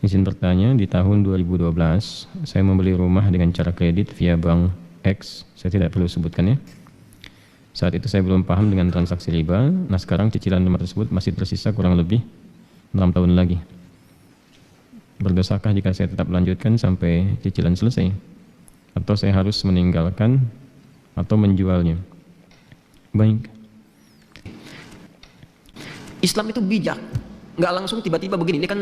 Izin bertanya, di tahun 2012 saya membeli rumah dengan cara kredit via bank X, saya tidak perlu sebutkan ya. Saat itu saya belum paham dengan transaksi riba. Nah sekarang cicilan rumah tersebut masih tersisa kurang lebih 6 tahun lagi. Berdosakah jika saya tetap melanjutkan sampai cicilan selesai? Atau saya harus meninggalkan atau menjualnya? Baik. Islam itu bijak, nggak langsung tiba-tiba begini. Ini kan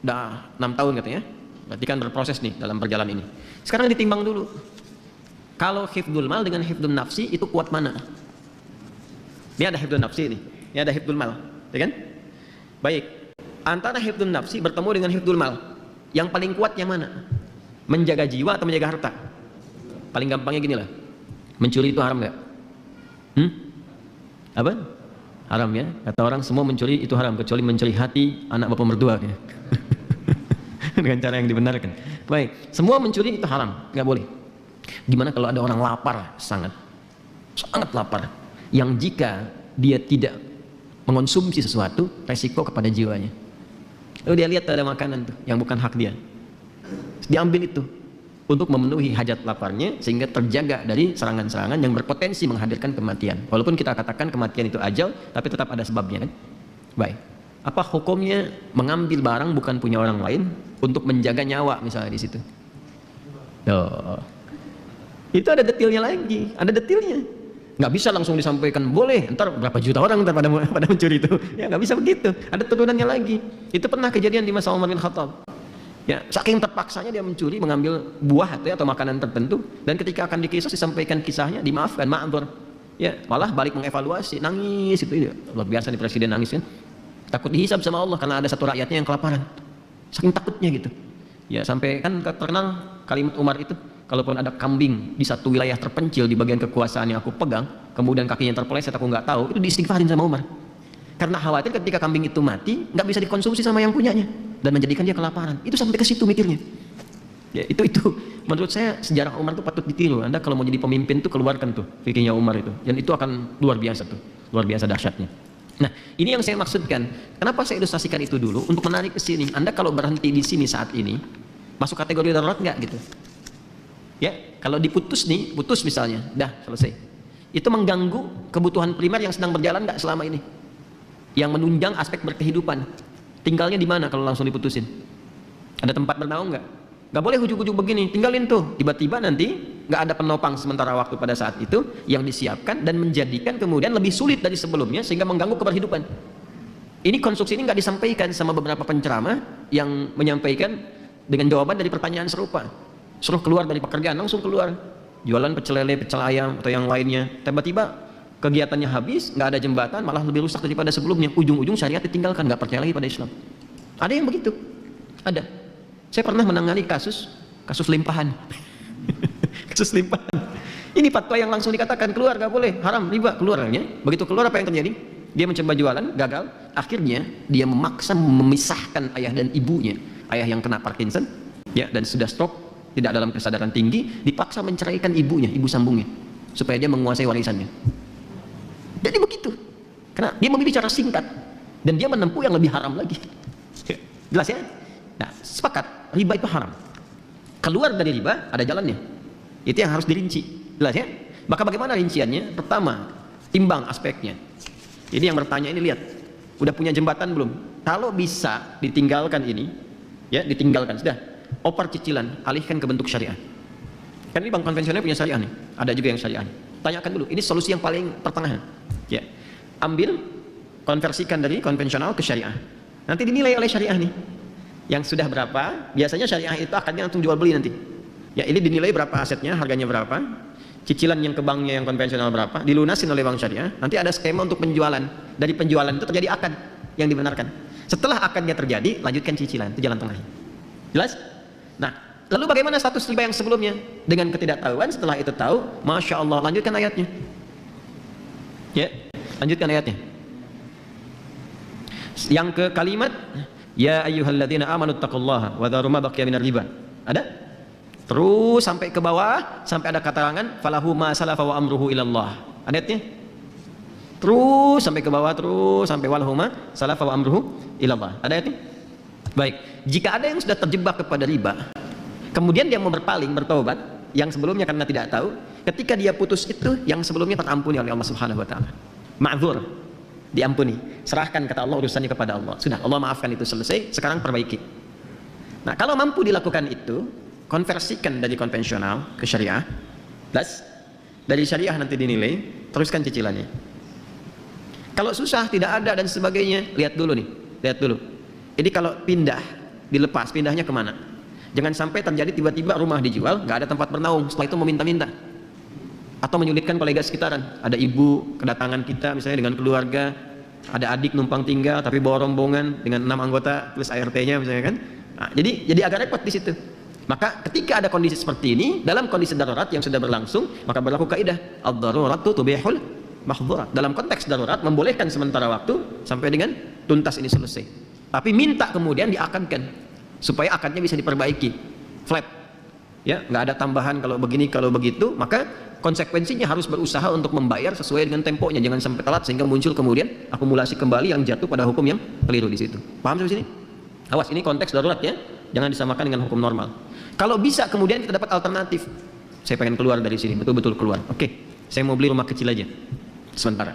udah 6 tahun katanya, berarti kan berproses nih dalam perjalanan ini. Sekarang ditimbang dulu. Kalau hifdzul mal dengan hifdzul nafsi itu kuat mana? Ini ada hifdzul nafsi nih, ini ada hifdzul mal, ya kan? Baik, antara hifdzul nafsi bertemu dengan hifdzul mal, yang paling kuat yang mana? Menjaga jiwa atau menjaga harta? Paling gampangnya gini lah, mencuri itu haram nggak? Apa? Haram ya, kata orang semua mencuri itu haram kecuali mencuri hati anak bapak mertua ya. Dengan cara yang dibenarkan. Baik, semua mencuri itu haram, nggak boleh. Gimana kalau ada orang lapar, sangat lapar, yang jika dia tidak mengonsumsi sesuatu, resiko kepada jiwanya. Lalu dia lihat ada makanan tuh yang bukan hak dia, diambil itu untuk memenuhi hajat laparnya, sehingga terjaga dari serangan-serangan yang berpotensi menghadirkan kematian. Walaupun kita katakan kematian itu ajal, tapi tetap ada sebabnya kan? Baik, apa hukumnya mengambil barang bukan punya orang lain untuk menjaga nyawa misalnya di situ? Itu ada detailnya lagi, ada detailnya. Nggak bisa langsung disampaikan boleh, ntar berapa juta orang ntar pada mencuri itu. Ya nggak bisa begitu, ada turunannya lagi. Itu pernah kejadian di masa Umar bin Khattab. Ya, saking terpaksanya dia mencuri, mengambil buah atau makanan tertentu, dan ketika akan dikisah disampaikan kisahnya, dimaafkan, ma'dzur. Ya, malah balik mengevaluasi, nangis itu. Luar biasa nih presiden nangis kan. Takut dihisab sama Allah karena ada satu rakyatnya yang kelaparan. Saking takutnya gitu. Ya, sampai kan terkenal kalimat Umar itu, kalaupun ada kambing di satu wilayah terpencil di bagian kekuasaan yang aku pegang, kemudian kakinya terpeleset aku nggak tahu, itu diistighfarin sama Umar. Karena khawatir ketika kambing itu mati, nggak bisa dikonsumsi sama yang punyanya dan menjadikan dia kelaparan. Itu sampai ke situ mikirnya. Ya, itu menurut saya sejarah Umar itu patut ditiru. Anda kalau mau jadi pemimpin tuh keluarkan tuh fikihnya Umar itu, dan itu akan luar biasa tuh, luar biasa dahsyatnya. Nah, ini yang saya maksudkan. Kenapa saya ilustrasikan itu dulu untuk menarik ke sini. Anda kalau berhenti di sini saat ini, masuk kategori darurat nggak gitu? Ya, kalau diputus nih, putus misalnya, dah selesai. Itu mengganggu kebutuhan primer yang sedang berjalan nggak selama ini? Yang menunjang aspek berkehidupan. Tinggalnya di mana kalau langsung diputusin? Ada tempat bernaung nggak? Nggak boleh ujuk-ujuk begini, tinggalin tuh. Tiba-tiba nanti nggak ada penopang sementara waktu pada saat itu yang disiapkan dan menjadikan kemudian lebih sulit dari sebelumnya sehingga mengganggu keberhidupan. Ini konstruksi ini nggak disampaikan sama beberapa penceramah yang menyampaikan dengan jawaban dari pertanyaan serupa. Suruh keluar dari pekerjaan, langsung keluar. Jualan pecel lele, pecel ayam atau yang lainnya. Tiba-tiba kegiatannya habis, nggak ada jembatan, malah lebih rusak daripada sebelumnya. Ujung-ujung syariat ditinggalkan, nggak percaya lagi pada Islam. Ada yang begitu, ada. Saya pernah menangani kasus limpahan. Kasus limpahan. Ini fatwa yang langsung dikatakan keluar, nggak boleh, haram, riba, keluarnya. Begitu keluar apa yang terjadi? Dia mencoba jualan, gagal. Akhirnya dia memaksa memisahkan ayah dan ibunya. Ayah yang kena Parkinson, ya, dan sudah stroke, tidak dalam kesadaran tinggi, dipaksa menceraikan ibunya, ibu sambungnya, supaya dia menguasai warisannya. Jadi begitu, karena dia memilih cara singkat dan dia menempuh yang lebih haram lagi. Jelas ya? Nah, sepakat, riba itu haram. Keluar dari riba ada jalannya. Itu yang harus dirinci. Jelas ya? Maka bagaimana rinciannya? Pertama, timbang aspeknya. Ini yang bertanya ini, lihat, udah punya jembatan belum? Kalau bisa ditinggalkan ini, ya ditinggalkan sudah. Oper cicilan, alihkan ke bentuk syariah. Kan ini bank konvensional punya syariah nih, ada juga yang syariah. Tanyakan dulu, ini solusi yang paling pertengahan. Ya, ambil, konversikan dari konvensional ke syariah. Nanti dinilai oleh syariah nih. Yang sudah berapa? Biasanya syariah itu akadnya langsung jual beli nanti. Ya, ini dinilai berapa asetnya, harganya berapa, cicilan yang ke banknya yang konvensional berapa, dilunasin oleh bank syariah. Nanti ada skema untuk penjualan. Dari penjualan itu terjadi akad yang dibenarkan. Setelah akadnya terjadi, lanjutkan cicilan. Itu jalan tengah. Jelas? Nah, lalu bagaimana status riba yang sebelumnya? Dengan ketidaktahuan, setelah itu tahu, Masya Allah, lanjutkan ayatnya. Ya, lanjutkan ayatnya. Yang ke kalimat, ya ayyuhalladzina amanu taqullaha wa dharu ma baqiya minar riba. Ada? Terus sampai ke bawah, sampai ada keterangan, falahu ma salafa wa amruhu ilallah. Ayatnya? Terus sampai ke bawah, terus sampai walahu ma salafa wa amruhu ilallah. Ada ayatnya? Baik, jika ada yang sudah terjebak kepada riba, kemudian dia mau berpaling, bertobat, yang sebelumnya karena tidak tahu, ketika dia putus itu, yang sebelumnya terampuni oleh Allah Subhanahu wa taala. Ma'dzur, diampuni. Serahkan kata Allah urusannya kepada Allah. Sudah, Allah maafkan itu selesai, sekarang perbaiki. Nah, kalau mampu dilakukan itu, konversikan dari konvensional ke syariah. Plus, dari syariah nanti dinilai, teruskan cicilannya. Kalau susah, tidak ada dan sebagainya, lihat dulu nih, lihat dulu. Jadi kalau pindah, dilepas, pindahnya kemana? Jangan sampai terjadi tiba-tiba rumah dijual, nggak ada tempat bernaung, setelah itu meminta-minta. Atau menyulitkan kolega sekitaran. Ada ibu kedatangan kita misalnya dengan keluarga, ada adik numpang tinggal tapi bawa rombongan dengan 6 anggota plus ART-nya misalnya kan. Nah, jadi agak repot di situ. Maka ketika ada kondisi seperti ini, dalam kondisi darurat yang sudah berlangsung, maka berlaku kaidah ad-daruratu tubihul mahdzurat. Dalam konteks darurat membolehkan sementara waktu sampai dengan tuntas ini selesai. Tapi minta kemudian diakadkan supaya akadnya bisa diperbaiki, flat, ya, nggak ada tambahan kalau begini kalau begitu. Maka konsekuensinya harus berusaha untuk membayar sesuai dengan temponya, jangan sampai telat sehingga muncul kemudian akumulasi kembali yang jatuh pada hukum yang keliru di situ. Paham sampai sini? Awas, ini konteks darurat ya, jangan disamakan dengan hukum normal. Kalau bisa kemudian kita dapat alternatif, saya pengen keluar dari sini, betul-betul keluar. Oke, saya mau beli rumah kecil aja sementara,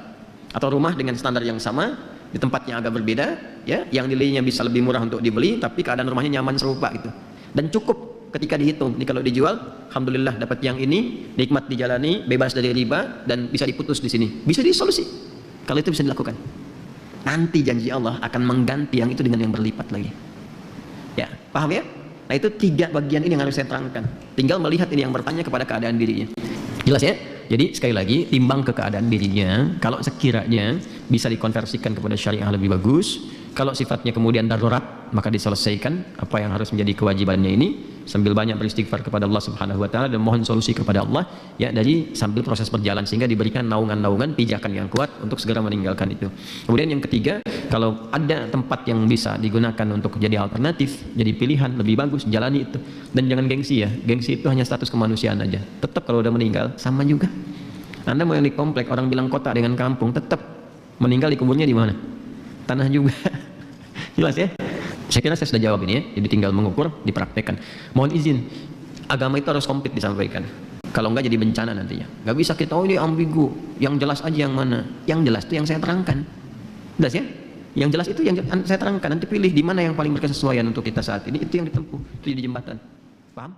atau rumah dengan standar yang sama di tempat yang agak berbeda, ya, yang nilainya bisa lebih murah untuk dibeli, tapi keadaan rumahnya nyaman serupa gitu. Dan cukup ketika dihitung, ini kalau dijual, alhamdulillah dapat yang ini, nikmat dijalani, bebas dari riba, dan bisa diputus di sini, bisa disolusi. Kalau itu bisa dilakukan, nanti janji Allah akan mengganti yang itu dengan yang berlipat lagi. Ya, paham ya? Nah itu 3 bagian ini yang harus saya terangkan. Tinggal melihat ini yang bertanya kepada keadaan dirinya. Jelas ya? Jadi sekali lagi, timbang ke keadaan dirinya. Kalau sekiranya bisa dikonversikan kepada syariah lebih bagus, kalau sifatnya kemudian darurat, maka diselesaikan apa yang harus menjadi kewajibannya ini, sambil banyak beristighfar kepada Allah Subhanahu wa taala dan mohon solusi kepada Allah, ya, dari sambil proses berjalan sehingga diberikan naungan-naungan pijakan yang kuat untuk segera meninggalkan itu. Kemudian yang ketiga, kalau ada tempat yang bisa digunakan untuk jadi alternatif, jadi pilihan lebih bagus, jalani itu. Dan jangan gengsi ya, gengsi itu hanya status kemanusiaan aja. Tetap kalau udah meninggal sama juga. Anda mau yang di komplek, orang bilang kota dengan kampung, tetap meninggal dikuburnya di mana? Tanah juga. Jelas ya? Saya kira saya sudah jawab ini ya. Jadi tinggal mengukur, dipraktekkan. Mohon izin, agama itu harus komplit disampaikan. Kalau enggak jadi bencana nantinya. Enggak bisa kita, oh ini ambigu, yang jelas aja yang mana. Yang jelas itu yang saya terangkan. Jelas ya? Yang jelas itu yang saya terangkan. Nanti pilih di mana yang paling berkesesuaian untuk kita saat ini. Itu yang ditempuh, itu jadi jembatan. Paham?